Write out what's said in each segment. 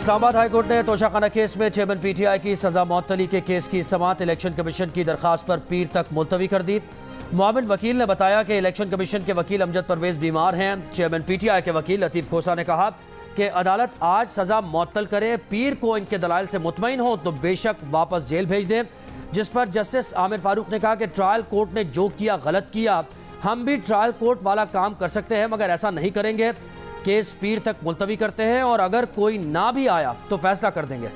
Islamabad high court ने Toshakhana case में chairman PTI की सजा मअतली के केस की समाअत इलेक्शन कमीशन की दरखास्त पर पीर तक मुलतवी कर दी। मुआविन वकील ने बताया कि इलेक्शन कमीशन के वकील अमजद परवेज बीमार हैं। चेयरमैन पीटीआई के वकील लतीफ़ खोसा ने कहा कि अदालत आज सजा मुअत्तल करे, पीर को इनके दलाइल से मुतमईन हो तो बेशक वापस जेल भेज दें। जिस पर जस्टिस आमिर फारूक ने कहा कि ट्रायल कोर्ट ने जो किया गलत किया, हम भी ट्रायल कोर्ट वाला काम कर सकते हैं मगर ऐसा नहीं करेंगे। केस पीर तक मुलतवी करते हैं और अगर कोई ना भी आया तो फैसला कर देंगे।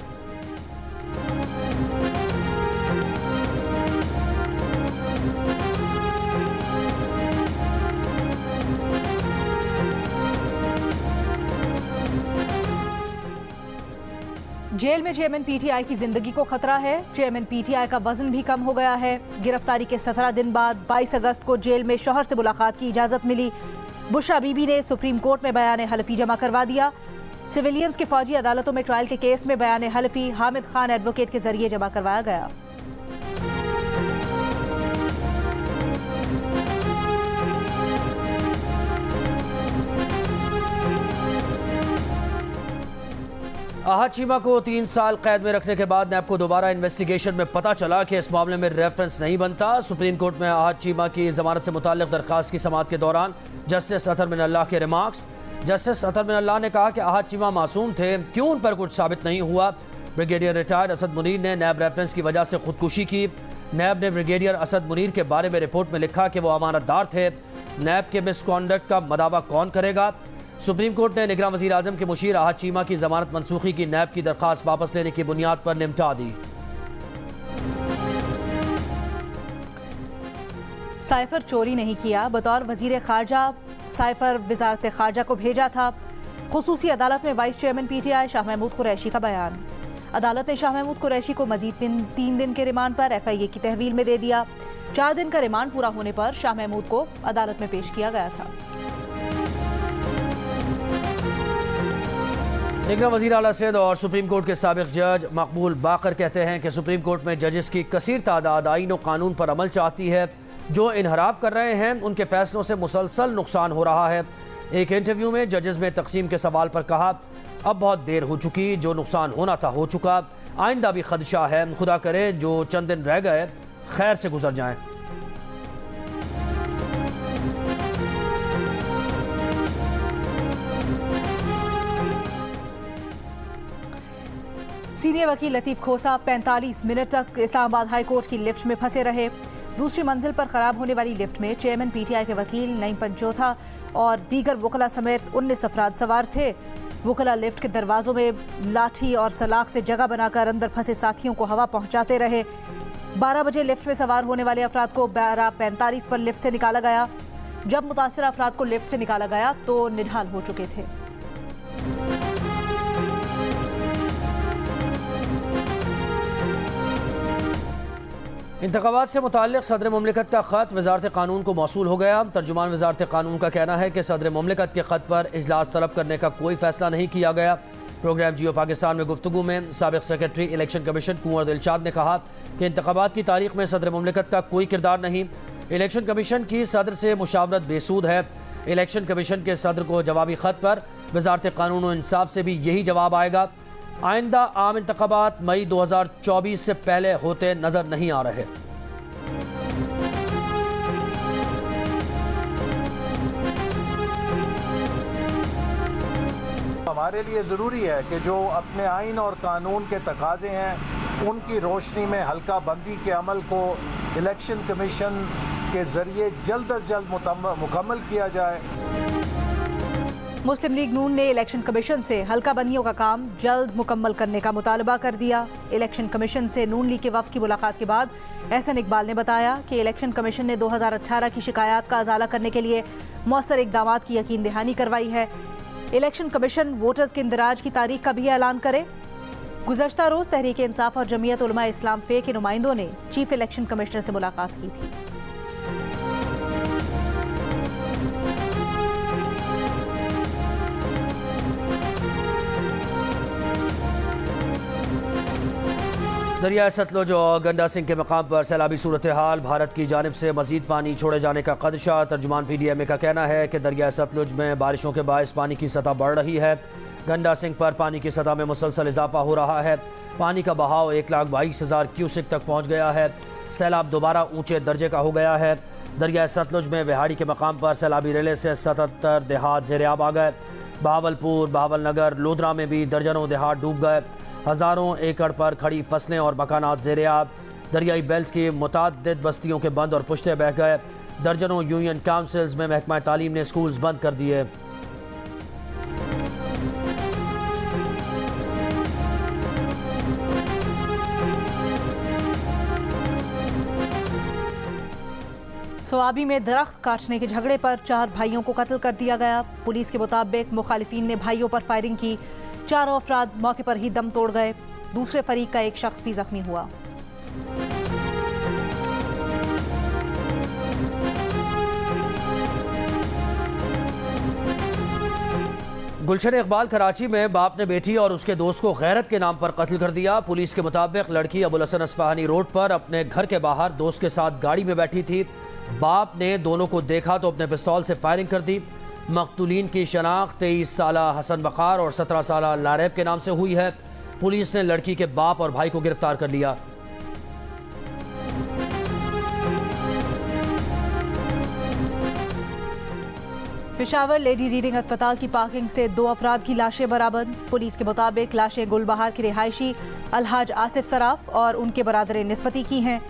जेल में चेयरमैन पीटीआई की जिंदगी को खतरा है। चेयरमैन पीटीआई का वजन भी कम हो गया है। गिरफ्तारी के 17 दिन बाद 22 अगस्त को जेल में शौहर से मुलाकात की इजाजत मिली। बुशरा बीबी ने सुप्रीम कोर्ट में बयान हलफी जमा करवा दिया। सिविलियंस के फौजी अदालतों में ट्रायल के केस में बयान हलफी हामिद खान एडवोकेट के जरिए जमा करवाया गया। आहद चीमा को 3 साल कैद में रखने के बाद नैब को दोबारा इन्वेस्टिगेशन में पता चला कि इस मामले में रेफरेंस नहीं बनता। सुप्रीम कोर्ट में आहद चीमा की जमानत से मुताल्लिक दरखास्त की समाअत के दौरान जस्टिस अतहर मिनल्लाह के रिमार्क्स। जस्टिस अतहर मिनल्लाह ने कहा कि आहद चीमा मासूम थे, क्यों उन पर कुछ साबित नहीं हुआ। ब्रिगेडियर रिटायर्ड असद मुनीर ने नैब रेफरेंस की वजह से खुदकुशी की। नैब ने ब्रिगेडियर असद मुनीर के बारे में रिपोर्ट में लिखा कि वो अमानतदार थे। नैब के मिसकॉन्डक्ट का मदावा कौन करेगा। सुप्रीम कोर्ट ने निगरान वज़ीर आज़म के मुशीर आहद चीमा की जमानत मनसूखी की नैब की दरखास्त वापस लेने की बुनियाद पर निपटा दी। साइफर चोरी नहीं किया, बतौर वजीर खारजा साइफर वजारत खारजा को भेजा था। खुसूसी अदालत में vice chairman PTI Shah Mahmood Qureshi का बयान। अदालत ने शाह महमूद कुरैशी को मजीद 3 दिन के रिमांड पर FIA की तहवील में दे दिया। 4 दिन का रिमांड पूरा होने पर शाह महमूद को अदालत में पेश किया गया था। निगरान वज़ीर आला सिंध और सुप्रीम कोर्ट के साबिक जज मकबूल बाकर कहते हैं कि सुप्रीम कोर्ट में जजेस की कसीर तादाद आईन और कानून पर अमल चाहती है। जो इनहराफ कर रहे हैं उनके फैसलों से मुसलसल नुकसान हो रहा है। एक इंटरव्यू में जजेस में तकसीम के सवाल पर कहा, अब बहुत देर हो चुकी, जो नुकसान होना था हो चुका, आइंदा भी खदशा है, खुदा करे जो चंद दिन रह गए खैर से गुजर जाएं। सीनियर वकील लतीफ़ खोसा 45 मिनट तक इस्लामाबाद हाई कोर्ट की लिफ्ट में फंसे रहे। दूसरी मंजिल पर खराब होने वाली लिफ्ट में चेयरमैन पीटीआई के वकील नईम पंचोथा और दीगर वकला समेत 19 अफराद सवार थे। वकला लिफ्ट के दरवाजों में लाठी और सलाख से जगह बनाकर अंदर फंसे साथियों को हवा पहुंचाते रहे। 12 बजे लिफ्ट में सवार होने वाले अफराद को 12:45 पर लिफ्ट से निकाला गया। जब मुतासिर अफराद को लिफ्ट से निकाला गया तो निढाल हो चुके थे। इंतखाबात से मुताल्लिक़ सदर मुमलिकत का ख़त वज़ारत क़ानून को मौसूल हो गया। तर्जुमान वज़ारत क़ानून का कहना है कि सदर मुमलिकत के ख़त पर इजलास तलब करने का कोई फ़ैसला नहीं किया गया। प्रोग्राम जियो पाकिस्तान में गुफ्तगू में साबिक़ सेक्रेटरी इलेक्शन कमीशन कुंवर दिलशाद ने कहा कि इंतखाबात की तारीख में सदर मुमलिकत का कोई किरदार नहीं। इलेक्शन कमीशन की सदर से मुशावरत बेसूद है। इलेक्शन कमीशन के सदर को जवाबी ख़त पर वज़ारत क़ानून और इंसाफ से भी यही जवाब आएगा। आइंदा आम इंतखाबात मई 2024 से पहले होते नजर नहीं आ रहे। हमारे लिए ज़रूरी है कि जो अपने आइन और कानून के तकाजे हैं उनकी रोशनी में हल्का बंदी के अमल को इलेक्शन कमीशन के ज़रिए जल्द अज जल्द मुकम्मल किया जाए। मुस्लिम लीग नून ने इलेक्शन कमीशन से हल्का बंदियों का काम जल्द मुकम्मल करने का मुतालबा कर दिया। इलेक्शन कमीशन से नून लीग के वफ़द की मुलाकात के बाद एहसन इकबाल ने बताया कि इलेक्शन कमीशन ने 2018 की शिकायत का अजाला करने के लिए मौसर इकदामात की यकीन दहानी करवाई है। इलेक्शन कमीशन वोटर्स के इंदराज की तारीख का भी ऐलान करे। गुज़श्ता रोज़ तहरीक इंसाफ और जमीयत उलमा इस्लाम फ़े के नुमाइंदों ने चीफ इलेक्शन कमिश्नर से मुलाकात की थी। दरिया सतलुज और गंडा सिंह के मकाम पर सैलाबी सूरत हाल, भारत की जानिब से मजीद पानी छोड़े जाने का खदशा। तर्जुमान PDMA का कहना है कि दरिया सतलुज में बारिशों के बायस पानी की सतह बढ़ रही है। गंडा सिंह पर पानी की सतह में मुसलसल इजाफा हो रहा है। पानी का बहाव 1,22,000 क्यूसिक तक पहुँच गया है। सैलाब दोबारा ऊंचे दर्जे का हो गया है। दरियाए सतलुज में विहाड़ी के मकाम पर सैलाबी रेले से 77 देहात ज़ेर-ए-आब आ गए। बहावलपुर, बहावलनगर, लोधरा में भी दर्जनों देहात डूब गए। हज़ारों एकड़ पर खड़ी फसलें और मकानात ज़ेर-ए-आब। दरियाई बेल्ट की मुताद्दिद बस्तियों के बंद और पुश्ते बह गए। दर्जनों यूनियन काउंसिल्स में महकमा तालीम ने स्कूल्स बंद कर दिए। स्वाबी में दरख्त काटने के झगड़े पर 4 भाइयों को कत्ल कर दिया गया। पुलिस के मुताबिक मुखालिफिन ने भाइयों पर फायरिंग की। 4 अफराद मौके पर ही दम तोड़ गए। दूसरे फरीक का एक शख्स भी जख्मी हुआ। गुलशन इकबाल कराची में बाप ने बेटी और उसके दोस्त को गैरत के नाम पर कत्ल कर दिया। पुलिस के मुताबिक लड़की अबुल हसन अस्फहानी रोड पर अपने घर के बाहर दोस्त के साथ गाड़ी में बैठी थी। बाप ने दोनों को देखा तो अपने पिस्तौल से फायरिंग कर दी। मकतूलीन की शनाख्त 23 साला हसन बकार और 17 साला लारेब के नाम से हुई है। पुलिस ने लड़की के बाप और भाई को गिरफ्तार कर लिया। पेशावर लेडी रीडिंग अस्पताल की पार्किंग से 2 अफराद की लाशें बरामद। पुलिस के मुताबिक लाशें गुलबहार के रिहायशी अलहाज आसिफ सराफ और उनके बरादर निस्बती की हैं।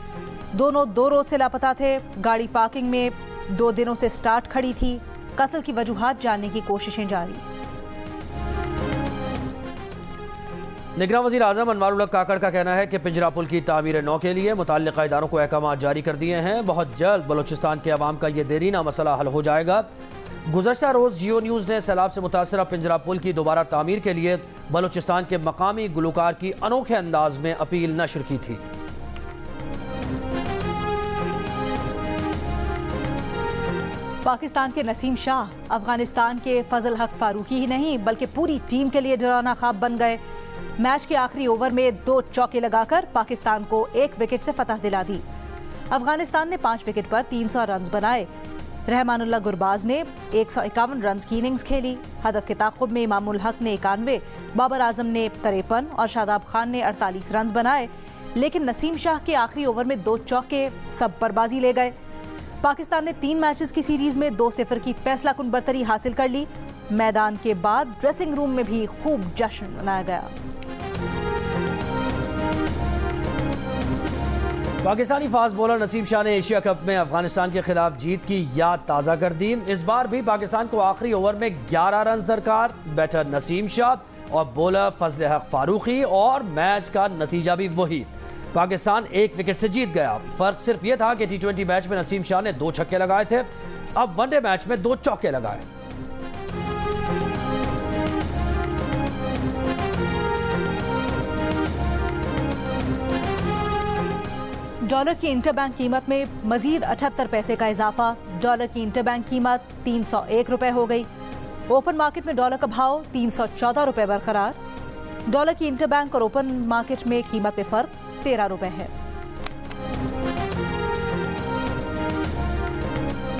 दोनों 2 रोज से लापता थे। गाड़ी पार्किंग में 2 दिनों से स्टार्ट खड़ी थी। कत्ल की वजूहात जानने की कोशिशें जारी। निगरान वज़ीर आज़म अनवारुल हक काकड़ का कहना है कि पिंजरा पुल की तामीर नौ के लिए मुताल्लिक़ा इदारों को अहकाम जारी कर दिए हैं। बहुत जल्द बलोचिस्तान के अवाम का ये देरीना मसला हल हो जाएगा। गुज़श्ता रोज़ जियो न्यूज़ ने सैलाब से मुतासरा पिंजरा पुल की दोबारा तामीर के लिए बलोचिस्तान के मकामी गुलकार की अनोखे अंदाज में अपील नशर की थी। पाकिस्तान के नसीम शाह अफगानिस्तान के फजल हक फारूकी ही नहीं बल्कि पूरी टीम के लिए डरावना ख्वाब बन गए। मैच के आखिरी ओवर में 2 चौके लगाकर पाकिस्तान को 1 विकेट से फतह दिला दी। अफगानिस्तान ने 5 विकेट पर 300 रन बनाए। रहमानुल्लाह गुरबाज ने 151 रन की इनिंग्स खेली। हदफ के ताक़ुब में इमामुल हक ने 91, बाबर आजम ने 53 और शादाब खान ने 48 रन बनाए। लेकिन नसीम शाह के आखिरी ओवर में 2 चौके सब पर बाजी ले गए। पाकिस्तान ने 3 मैचेस की सीरीज में 2-0 की फैसला कुन बरतरी हासिल कर ली। मैदान के बाद ड्रेसिंग रूम में भी खूब जश्न मनाया गया। पाकिस्तानी फास्ट बॉलर नसीम शाह ने एशिया कप में अफगानिस्तान के खिलाफ जीत की याद ताज़ा कर दी। इस बार भी पाकिस्तान को आखिरी ओवर में 11 रन दरकार। बैटर नसीम शाह और बॉलर फजल हक फारूकी और मैच का नतीजा भी वही। पाकिस्तान 1 विकेट से जीत गया। फर्क सिर्फ यह था कि T20 मैच में नसीम शाह ने 2 छक्के लगाए थे। अब वनडे मैच में 2 चौके लगाए। डॉलर की इंटरबैंक कीमत में मजीद 78 पैसे का इजाफा। डॉलर की इंटरबैंक कीमत 301 रुपए हो गई। ओपन मार्केट में डॉलर का भाव 314 रुपए बरकरार। डॉलर की इंटरबैंक और ओपन मार्केट में कीमत में फर्क 13 रुपए है।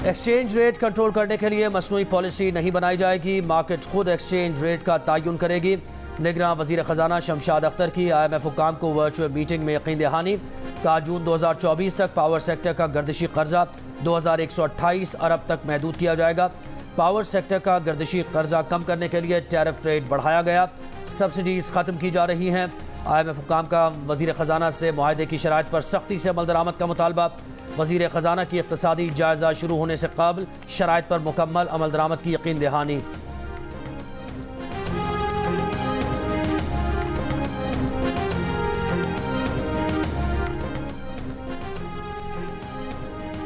एक्सचेंज रेट कंट्रोल करने के लिए मसनूई पॉलिसी नहीं बनाई जाएगी। मार्केट खुद एक्सचेंज रेट का तयन करेगी। निगरान वजीर खजाना शमशाद अख्तर की IMF हुकाम को वर्चुअल मीटिंग में यकीन दहानी। कहा जून 2024 तक पावर सेक्टर का गर्दिशी कर्जा 2128 अरब तक महदूद किया जाएगा। पावर सेक्टर का गर्दिशी कर्जा कम करने के लिए टैरिफ रेट बढ़ाया गया। सब्सिडीज खत्म की जा रही हैं। IMF हुकाम का वजीर खजाना से मुआहदे की शराइत पर सख्ती से अमल दरामद का मुतालबा। वजीर खजाना की इक़्तिसादी जायजा शुरू होने से कबल शराइत पर मुकम्मल अमल दरामद की यकीन दहानी।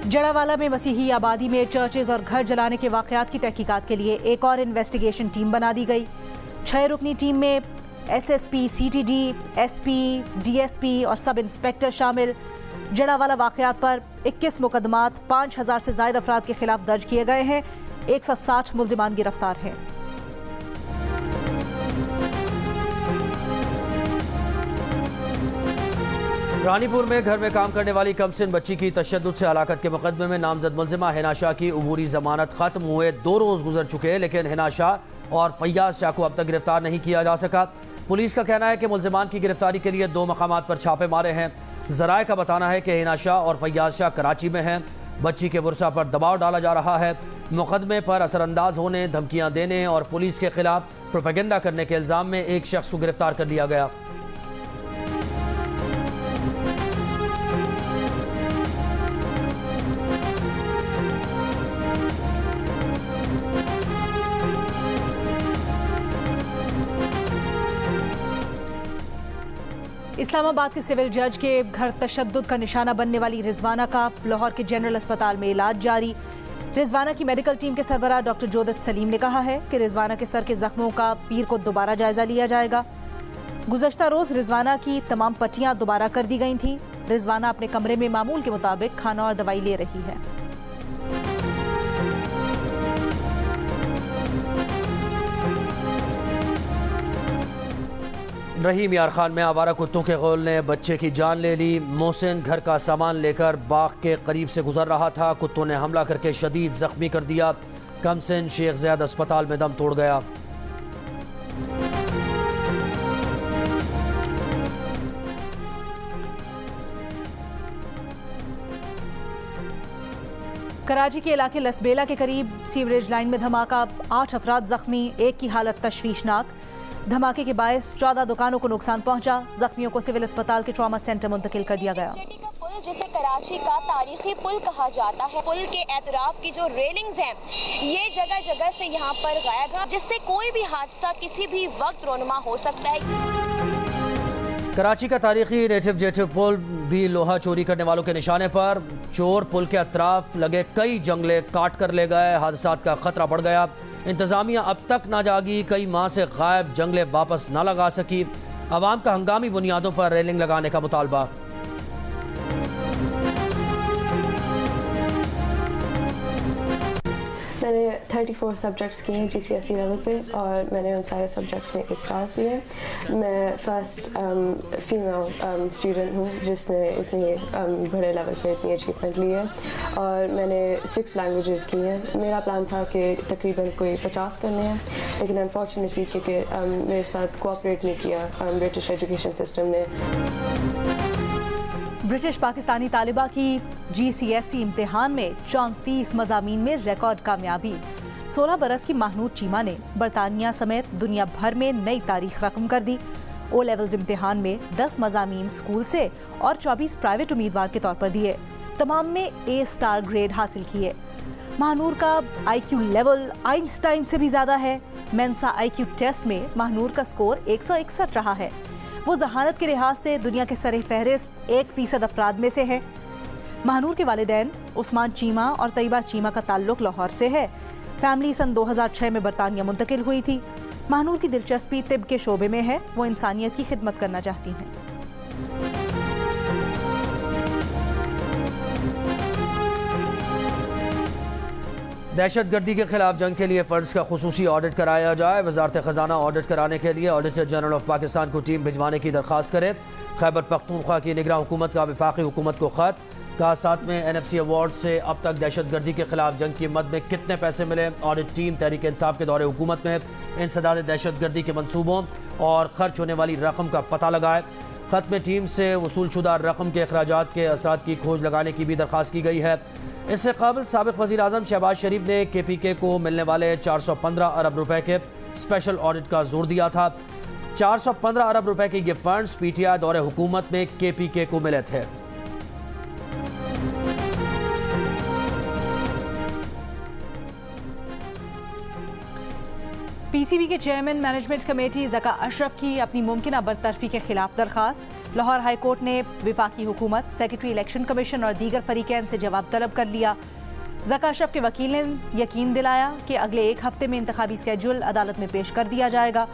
जड़ावाला में मसीही आबादी में चर्चेज और घर जलाने के वाक़यात की तहकीकात के लिए एक और इन्वेस्टिगेशन टीम बना दी गई। 6 रुकनी टीम में SSP, CTD, SP, DSP और सब इंस्पेक्टर शामिल। जड़ावाला वाक़यात पर 21 मुकदमात 5000 से ज़ायद अफराद के खिलाफ दर्ज किए गए हैं। 160 मुल्ज़िमान गिरफ्तार हैं। रानीपुर में घर में काम करने वाली कमसिन बच्ची की तशद्दुद से हलाकत के मुकदमे में नामजद मुल्जिमा हिना शाह की अबूरी जमानत खत्म हुए 2 रोज गुजर चुके, लेकिन हिना शाह और फैयाज शाह को अब तक गिरफ्तार नहीं किया जा सका। पुलिस का कहना है कि मुल्जिमान की गिरफ्तारी के लिए 2 मकामात पर छापे मारे हैं। ज़राए का बताना है कि हिना शाह और फैयाज शाह कराची में हैं। बच्ची के वर्षा पर दबाव डाला जा रहा है। मुकदमे पर असरअंदाज होने, धमकियां देने और पुलिस के खिलाफ प्रोपेगेंडा करने के इल्ज़ाम में एक शख्स को गिरफ्तार कर लिया गया। इस्लामाबाद के सिविल जज के घर तशद्दुद का निशाना बनने वाली रिजवाना का लाहौर के जनरल अस्पताल में इलाज जारी। रिजवाना की मेडिकल टीम के सरबराह डॉक्टर जोदत सलीम ने कहा है कि रिजवाना के सर के जख्मों का पीर को दोबारा जायजा लिया जाएगा। गुज़श्ता रोज रिजवाना की तमाम पट्टियां दोबारा कर दी गई थीं। रिजवाना अपने कमरे में मामूल के मुताबिक खाना और दवाई ले रही है। रहीम यार खान में आवारा कुत्तों के गौल ने बच्चे की जान ले ली। मोहसिन घर का सामान लेकर बाग के करीब से गुजर रहा था। कुत्तों ने हमला करके शदीद जख्मी कर दिया। कमसिन शेख ज़ैद अस्पताल में दम तोड़ गया। कराची के इलाके लसबेला के करीब सीवरेज लाइन में धमाका, 8 अफराद जख्मी, एक की हालत तशवीशनाक। धमाके के बायस 14 दुकानों को नुकसान पहुंचा। जख्मियों को सिविल अस्पताल के ट्रॉमा सेंटर मुंतकिल कर दिया गया। पुल जिसे कराची का तारीखी पुल कहा जाता है, पुल के एतराफ की जो रेलिंग्स हैं ये जगह जगह से यहाँ पर गायब है, जिससे कोई भी हादसा किसी भी वक्त रोनुमा हो सकता है। कराची का तारीखी नेटिव जेटिव पुल भी लोहा चोरी करने वालों के निशाने पर। चोर पुल के अतराफ लगे कई जंगले काट कर ले गए। हादसात का खतरा बढ़ गया। इंतजामिया अब तक ना जागी। कई माह से गायब जंगले वापस ना लगा सकी। अवाम का हंगामी बुनियादों पर रेलिंग लगाने का मुतालबा। मैंने 34 सब्जेक्ट्स किए हैं GCSE लेवल पे और मैंने उन सारे सब्जेक्ट्स में स्टार्स लिए। मैं फर्स्ट फीमेल स्टूडेंट हूँ जिसने इतनी बड़े लेवल पे इतनी अचीवमेंट ली है और मैंने 6 लैंग्वेजेस की हैं। मेरा प्लान था कि तकरीबन कोई 50 करने हैं, लेकिन अनफॉर्चुनेटली क्योंकि मेरे साथ कोऑपरेट नहीं किया ब्रिटिश एजुकेशन सिस्टम ने। ब्रिटिश पाकिस्तानी तालिबा की GCSE इम्तिहान में 34 मज़ामीन में रिकॉर्ड कामयाबी। 16 बरस की महनूर चीमा ने बरतानिया समेत दुनिया भर में नई तारीख रकम कर दी। ओ लेवल्स इम्तिहान में 10 मज़ामीन स्कूल से और 24 प्राइवेट उम्मीदवार के तौर पर दिए। तमाम में A स्टार ग्रेड हासिल किए। महनूर का IQ लेवल आइंस्टाइन से भी ज़्यादा है। मेंसा IQ टेस्ट में महनूर का स्कोर 161 रहा है। वो जहानत के लिहाज से दुनिया के सरे फहरिस्त 1% अफराद में से है। महनूर के वालिदैन उस्मान चीमा और तैयबा चीमा का ताल्लुक लाहौर से है। फैमिली सन 2006 में बरतानिया मुंतकिल हुई थी। महनूर की दिलचस्पी तिब के शोबे में है। वो इंसानियत की खिदमत करना चाहती हैं। दहशतगर्दी के खिलाफ जंग के लिए फंड्स का खुसूसी ऑडिट कराया जाए। वजारत खजाना ऑडिट कराने के लिए ऑडिटर जनरल ऑफ पाकिस्तान को टीम भिजवाने की दरख्वास्त करे। खैबर पख्तूनख्वा की निगरान हुकूमत का वफाकी हुकूमत को खत। कहा 7वें NFC अवार्ड से अब तक दहशतगर्दी के खिलाफ जंग की मद में कितने पैसे मिले। ऑडिट टीम तहरीक इंसाफ के दौरे हुकूमत में इंसदाद दहशतगर्दी के मनसूबों और खर्च होने वाली रकम का पता लगाए। खत में टीम से वसूलशुदा रकम के अखराजात के असरात की खोज लगाने की भी दरख्वास्त की गई है। इससे कबल साबिक वज़ीर आज़म शहबाज शरीफ ने KPK को मिलने वाले 415 अरब रुपए के स्पेशल ऑडिट का जोर दिया था। 415 अरब रुपए के ये फंड्स PTI दौरे हुकूमत में KPK को मिले थे। PCB के chairman management committee Zaka Ashraf की अपनी मुमकिना बरतरफी के खिलाफ दरखास्त। लाहौर हाई कोर्ट ने विफाकी हुकूमत, सेक्रेटरी इलेक्शन कमीशन और दीगर फरीकैन से जवाब तलब कर लिया। ज़का अशरफ के वकील ने यकीन दिलाया कि अगले 1 हफ्ते में इंतखाबी स्केड्यूल अदालत में पेश कर दिया जाएगा।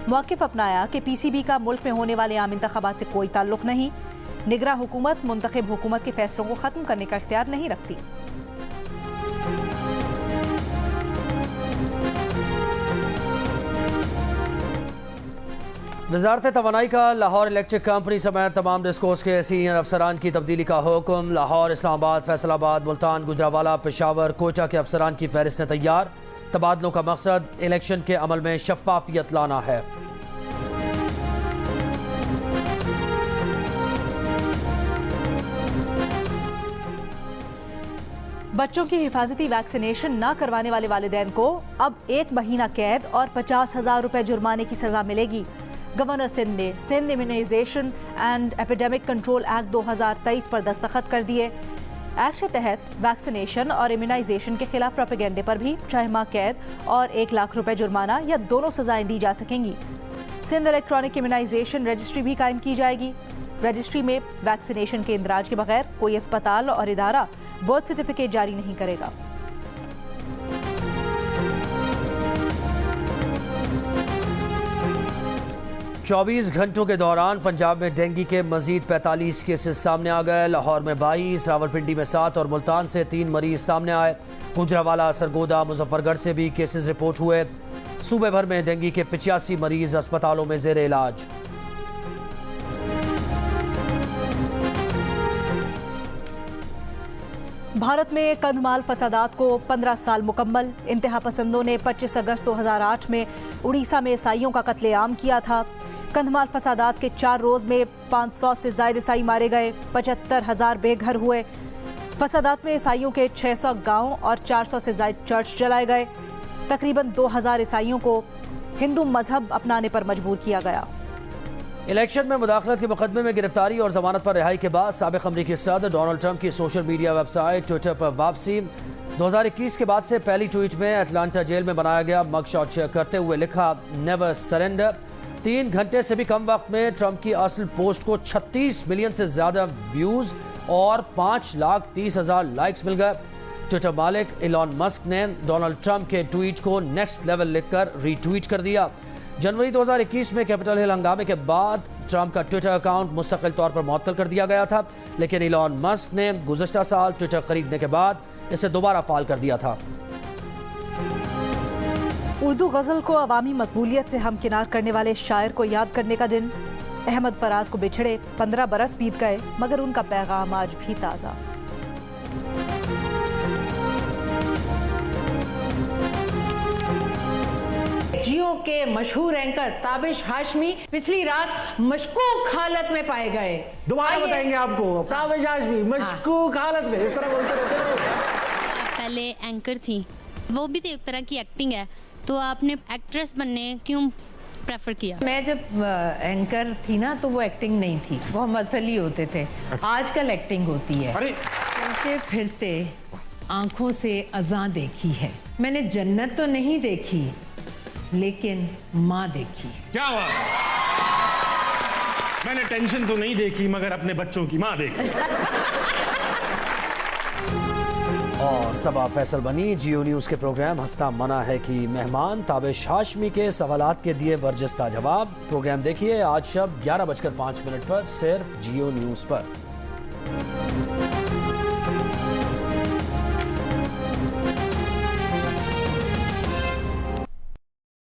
मौक़िफ़ अपनाया कि PCB का मुल्क में होने वाले आम इंतखाबात से कोई ताल्लुक नहीं। निगरा हुकूमत मुंतखब हुकूमत के फैसलों को ख़त्म करने का इख्तियार नहीं रखती। वज़ारत तवानाई का लाहौर इलेक्ट्रिक कंपनी समेत तमाम डिस्कोस के सीनियर अफसरान की तब्दीली का हुक्म। लाहौर, इस्लामाबाद, फैसलाबाद, मुल्तान, गुजरावाला, पेशावर, कोटा के अफसरान की फहरिस्तें तैयार। तबादलों का मकसद इलेक्शन के अमल में शफाफियत लाना है। बच्चों की हिफाजती वैक्सीनेशन न करवाने वाले वालिदैन को अब 1 महीना कैद और 50,000 रुपए जुर्माने की सजा मिलेगी। गवर्नर सिंध ने Sindh immunisation and epidemic control act 2023 पर दस्तखत कर दिए। एक्ट के तहत वैक्सीनेशन और इम्यूनाइजेशन के खिलाफ प्रोपेगेंडे पर भी 6 माह कैद और 1 लाख रुपए जुर्माना या दोनों सजाएं दी जा सकेंगी। सिंध इलेक्ट्रॉनिक इम्यूनाइजेशन रजिस्ट्री भी कायम की जाएगी। रजिस्ट्री में वैक्सीनेशन के इंदराज के बगैर कोई अस्पताल और इदारा बर्थ सर्टिफिकेट जारी नहीं करेगा। चौबीस घंटों के दौरान पंजाब में डेंगू के मजीद 45 केसेस सामने आ गए। लाहौर में 22, रावलपिंडी में 7 और मुल्तान से 3 मरीज सामने आए। गुजरावाला, सरगोदा, मुजफ्फरगढ़ से भी केसेस रिपोर्ट हुए। सूबे भर में डेंगू के 85 मरीज अस्पतालों में जेर इलाज। भारत में कंधमाल फसादात को 15 साल मुकम्मल। इंतहा पसंदों ने 25 अगस्त 2008 में उड़ीसा में ईसाइयों का कत्लेआम किया था। कंधमाल फसादात के 4 रोज में 500 से ज्यादा ईसाई मारे गए, 75,000 बेघर हुए। फसादात में ईसाइयों के 600 गांव और 400 से ज्यादा चर्च जलाए गए। तकरीबन 2000 ईसाइयों को हिंदू मजहब अपनाने पर मजबूर किया गया। इलेक्शन में मुदाखलत के मुकदमे में गिरफ्तारी और जमानत पर रिहाई के बाद साबिक अमरीकी सदर डोनाल्ड ट्रंप की सोशल मीडिया वेबसाइट ट्विटर पर वापसी। 2021 के बाद से पहली ट्वीट में अटलांटा जेल में बनाया गया मगशॉट शेयर करते हुए लिखा, नेवर सरेंडर। 3 घंटे से भी कम वक्त में ट्रंप की असल पोस्ट को 36 मिलियन से ज्यादा व्यूज और 5,30,000 लाइक्स मिल गए। ट्विटर मालिक इलॉन मस्क ने डोनाल्ड ट्रंप के ट्वीट को नेक्स्ट लेवल लिखकर रीट्वीट कर दिया। जनवरी 2021 में कैपिटल हिल हंगामे के बाद ट्रंप का ट्विटर अकाउंट मुस्तकिल तौर पर मुअत्तल कर दिया गया था, लेकिन इलॉन मस्क ने गुज़श्ता साल ट्विटर खरीदने के बाद इसे दोबारा फाल कर दिया था। उर्दू गज़ल को अवामी मकबूलियत से हमकिनार करने वाले शायर को याद करने का दिन। अहमद फराज को बिछड़े 15 बरस बीत गए, मगर उनका पैगाम आज भी ताज़ा। जियो के मशहूर एंकर ताबिश हाशमी पिछली रात मशकूक हालत में पाए गए। दोबारा बताएंगे आपको। ताबिश हाशमी मशकूक हालत में, इस तरह बोलते रहते हैं। पहले एंकर थी, वो भी तो एक तरह की एक्टिंग है, तो आपने एक्ट्रेस बनने क्यों प्रेफर किया? मैं जब एंकर थी ना तो वो एक्टिंग नहीं थी, वो हम असली होते थे। आजकल एक्टिंग होती है। चलते फिरते आंखों से अज़ां देखी है मैंने, जन्नत तो नहीं देखी लेकिन माँ देखी। क्या हुआ? मैंने टेंशन तो नहीं देखी मगर अपने बच्चों की माँ देखी। और सबा फैसल बनी जियो न्यूज़ के प्रोग्राम हंसना मना है कि मेहमान ताबिश हाशमी के सवालात के दिए बरजस्ता जवाब। प्रोग्राम देखिए आज शब 11:05 पर सिर्फ जियो न्यूज़ पर।